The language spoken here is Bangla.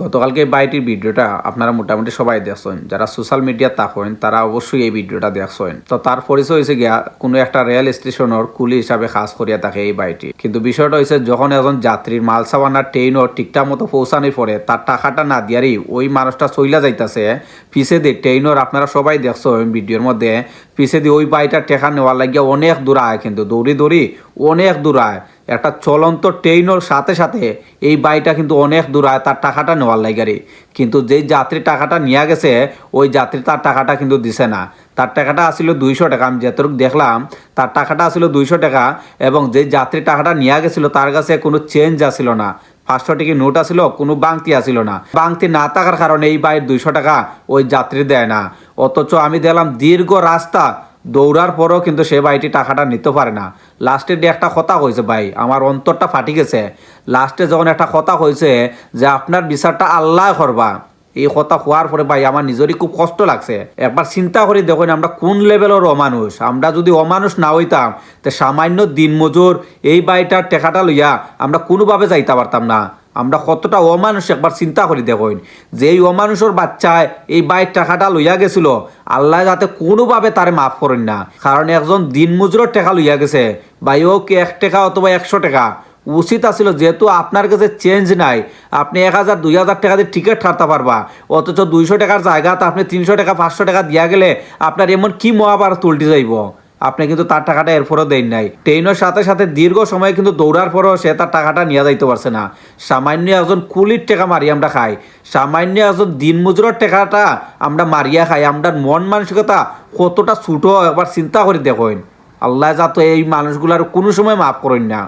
গতকালকে এই বাইটির ভিডিওটা আপনারা মোটামুটি সবাই দেখছেন, যারা সোশ্যাল মিডিয়া থাকেন তারা অবশ্যই এই ভিডিওটা দেখছেন। তো তার পরিচয় হয়েছে গিয়া কোনো একটা রেল স্টেশনের কুলি হিসাবে কাজ করিয়া থাকে এই বাইটি। কিন্তু বিষয়টা হয়েছে, যখন একজন যাত্রীর মাল সাবানার ট্রেনও ঠিকঠাক মতো পৌঁছানোর পরে তার টাকাটা না দিয়ারই ওই মানুষটা চইলা যাইতেছে পিছে দিয়ে ট্রেনর, আপনারা সবাই দেখছেন ভিডিওর মধ্যে, পিছে দিয়ে ওই বাইটার টেকা নেওয়ার লাগিয়া অনেক দূর আয়, কিন্তু দৌড়ি দৌড়ি অনেক দূর আয়। একটা চলন্ত ট্রেনের সাথে সাথে এই বাইটা কিন্তু অনেক দূর আয় তার টাকাটা নেওয়ার লাগারে। কিন্তু যেই যাত্রী টাকাটা নিয়ে গেছে ওই যাত্রী তার টাকাটা কিন্তু দিছে না। তার টাকাটা আসছিল 200 টাকা, আমি যতটুকু দেখলাম তার টাকাটা আসছিল 200 টাকা, এবং যে যাত্রী টাকাটা নিয়ে গেছিল তার কাছে কোনো চেঞ্জ আসছিল না। 500 টাকা নোট আসছিল, কোনো বাংতি আসছিল না। বাংতি না থাকার কারণে এই বাইর 200 টাকা ওই যাত্রী দেয় না। অথচ আমি দেখলাম দীর্ঘ রাস্তা দৌড়ার পরও কিন্তু সে ভাইটি টাকাটা নিতে পারে না। লাস্টে একটা কথা হয়েছে ভাই, আমার অন্তরটা ফাটি গেছে। লাস্টে যখন একটা কথা হয়েছে যে আপনার বিচারটা আল্লাহ করবা, এই কথা হওয়ার পরে ভাই আমার নিজেরই খুব কষ্ট লাগছে। একবার চিন্তা করি দেখুন আমরা কোন লেভেলের অমানুষ। আমরা যদি অমানুষ না হইতাম তো সামান্য দিনমজুর এই বাড়িটার টাকাটা লইয়া আমরা কোনোভাবে যাইতে পারতাম না। আমরা কতটা অমানুষ একবার চিন্তা করি দেখুন, যে এই অমানুষের বাচ্চায় এই বাইর টাকাটা লইয়া গেছিল, আল্লাহ যাতে কোনোভাবে তারে মাফ করেন না। কারণ একজন দিনমজুরের টাকা লইয়া গেছে ভাই, ও কি 1 টাকা অথবা 100 টাকা উচিত আছিল, যেহেতু আপনার কাছে চেঞ্জ নাই, আপনি 1000 2000 টাকা দিয়ে টিকিট কাটতে পারবা, অথচ 200 টাকার জায়গাতে আপনি 300 টাকা 500 টাকা দিয়া গেলে আপনার এমন কি মহাভারত উল্টে যাইব। আপনি কিন্তু তার টাকাটা এরপরও দেন নাই। ট্রেনের সাথে সাথে দীর্ঘ সময় কিন্তু দৌড়ার পরও সে তার টাকাটা নিয়ে যাইতে পারছে না। সামান্য একজন কুলির টাকা মারি আমরা খাই, সামান্য একজন দিনমজুরের টাকাটা আমরা মারিয়া খাই। আমরা মন মানসিকতা কতটা ছোট একবার চিন্তা করে দেখুন। আল্লাহ যাতে এই মানুষগুলার কোনো সময় মাফ করেন না।